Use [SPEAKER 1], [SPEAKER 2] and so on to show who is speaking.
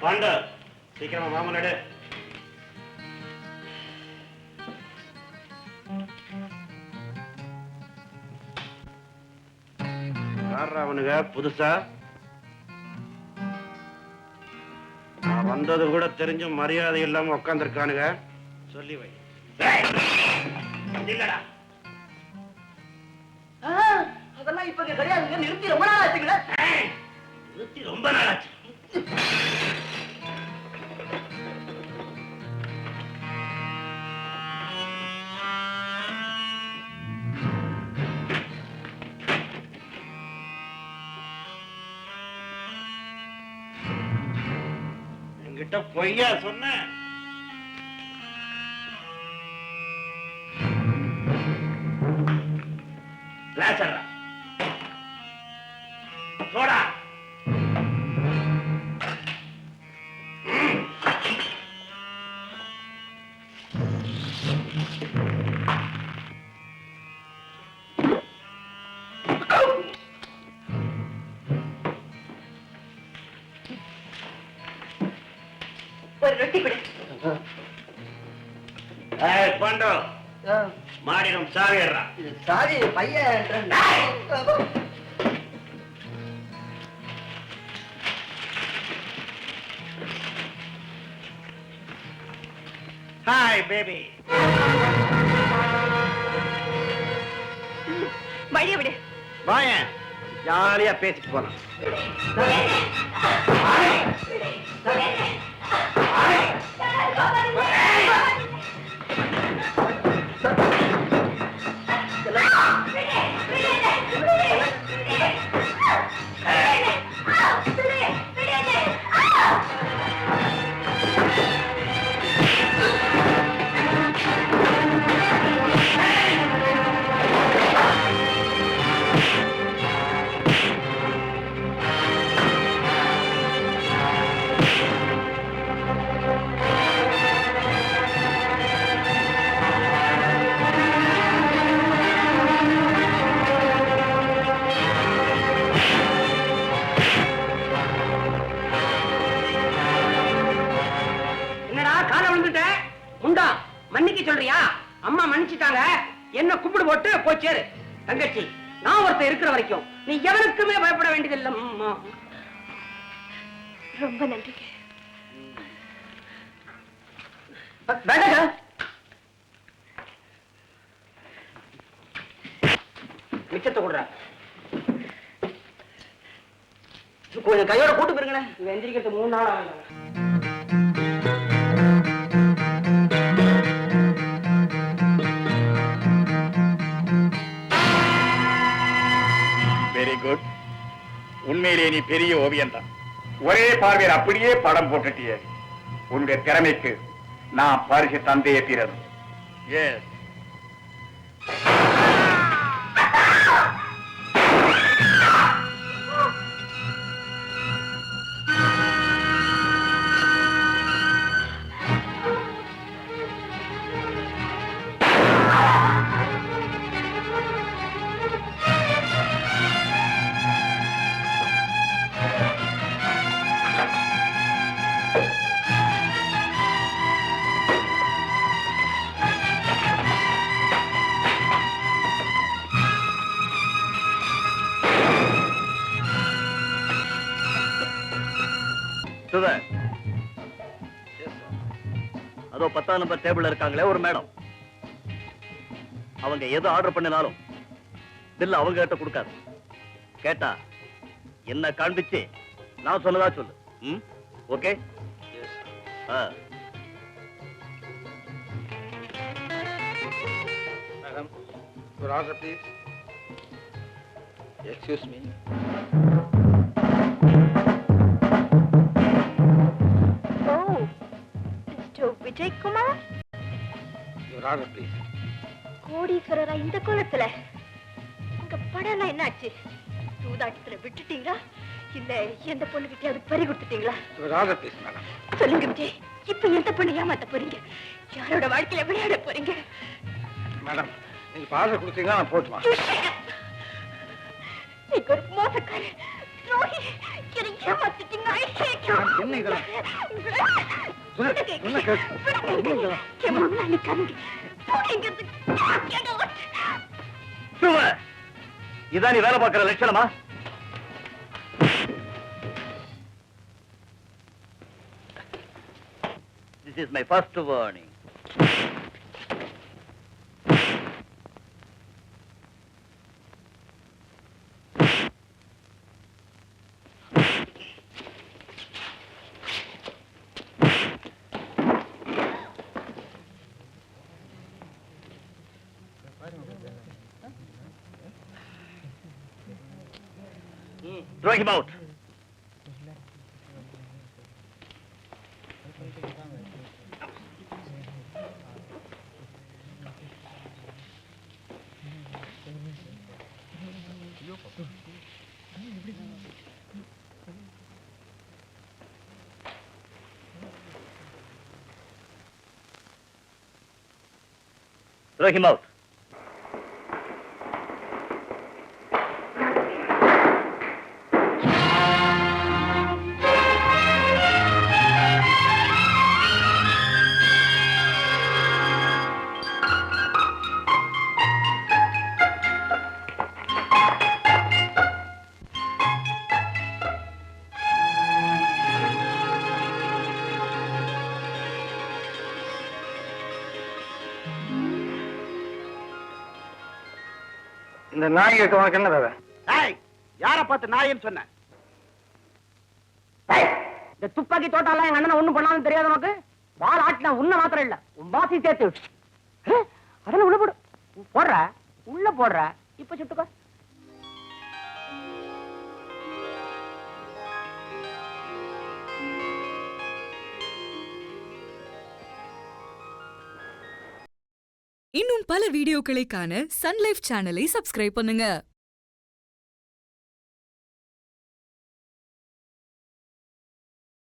[SPEAKER 1] பாண்டா சீக்கிரமா மாமன் நடு. அவனுங்க புதுசா நான் வந்தது கூட தெரிஞ்சும் மரியாதை இல்லாம உட்காந்துருக்கானுங்க. சொல்லி வை. இல்லடா
[SPEAKER 2] அதெல்லாம் இப்ப கிடையாதுங்க. நிறுத்தி ரொம்ப நாள் ஆச்சுங்களே.
[SPEAKER 1] நிறுத்தி ரொம்ப நாள் ஆச்சு. என்கிட்ட பொய்யா சொன்ன? சோடா
[SPEAKER 2] ஒரு ரொட்டி கொடு.
[SPEAKER 1] பாண்டோ மாடினம் சாவிடுறா.
[SPEAKER 2] சாவி பையன்.
[SPEAKER 1] Hi baby.
[SPEAKER 2] வழிய விடு.
[SPEAKER 1] வாயன் ஜாலியா பேசிட்டு போலாம்.
[SPEAKER 2] சொல்றியா? அம்மா மன்னிச்சிட்டாங்க. என்ன கும்பிடு போட்டு போச்சேரு. தங்கச்சி, நான் ஒருத்தர் இருக்கிற வரைக்கும் நீ எவனுக்குமே பயப்பட வேண்டியதில்லை.
[SPEAKER 3] ரொம்ப நன்றி.
[SPEAKER 2] மிச்சத்தை கொடுற. கொஞ்சம் கையோட கூட்டு போயிருங்களேன். எந்திரிக்கிறது 3 நாள் ஆகும்.
[SPEAKER 4] Very good. உண்மையிலே நீ பெரிய ஓவியம் தான். ஒரே பார்வையில் அப்படியே படம் போட்டுட்டிய. உன்னுடைய திறமைக்கு நான் பரிசு தந்தையே தீரணும். எஸ்.
[SPEAKER 5] அதோ 10ஆம் நம்பர் டேபிள்ல இருக்காங்களே ஒரு மேடம். அவங்க எது ஆர்டர் பண்ணினாலும் பில் அவங்க கிட்ட கொடுக்காது. கேட்டா என்ன காண்பிச்சு நான் சொன்னதா சொல்லு. ஓகே?
[SPEAKER 1] மேடம், ஒரு order please. Excuse me.
[SPEAKER 3] Vijayakumar,
[SPEAKER 1] ஒரு ஆர்டர் ப்ளீஸ்.
[SPEAKER 3] கோடீஸ்வரரா இந்த கோலத்துல உங்க படம் என்னாச்சு? சூதாட்டத்துல விட்டுட்டீங்களா? இல்ல எந்த பொண்ணு கிட்டயாவது பறி கொடுத்துட்டீங்களா?
[SPEAKER 1] ஒரு ஆர்டர் ப்ளீஸ் மேடம்.
[SPEAKER 3] சொல்லுங்க விஜய், இப்ப எந்த பொண்ணு ஏமாத்த போறீங்க? யாரோட வாழ்க்கையில விளையாட போறீங்க?
[SPEAKER 1] மேடம், நீங்க ஆர்டர் கொடுத்தீங்கன்னா நான் போட்டுமா?
[SPEAKER 3] நீங்க ஒரு மோசக்காரர், துரோகி, என்னை ஏமாத்திட்டீங்க.
[SPEAKER 5] இதான் நீ வேலை பார்க்கிற லட்சணமா? This is my first warning. Throw him out. Throw him out.
[SPEAKER 1] இந்த நாய் கேட்க உனக்கு என்ன தேவை?
[SPEAKER 5] யார பார்த்து நாயின்னு சொன்ன?
[SPEAKER 2] இந்த துப்பாக்கி தோட்டாலாம் எங்க அண்ணன் ஒண்ணும் பண்ணாலும் தெரியாது உனக்கு. பால் ஆட்டினா உன்ன மாத்திரம் இல்ல, உன் பாசி சேர்த்து அதெல்லாம் உள்ள போடு. போடுற உள்ள போடுற. இப்ப சுட்டுக்கோ.
[SPEAKER 6] இன்னும் பல வீடியோக்களை காண சன் லைஃப் சேனலை சப்ஸ்கிரைப் பண்ணுங்க.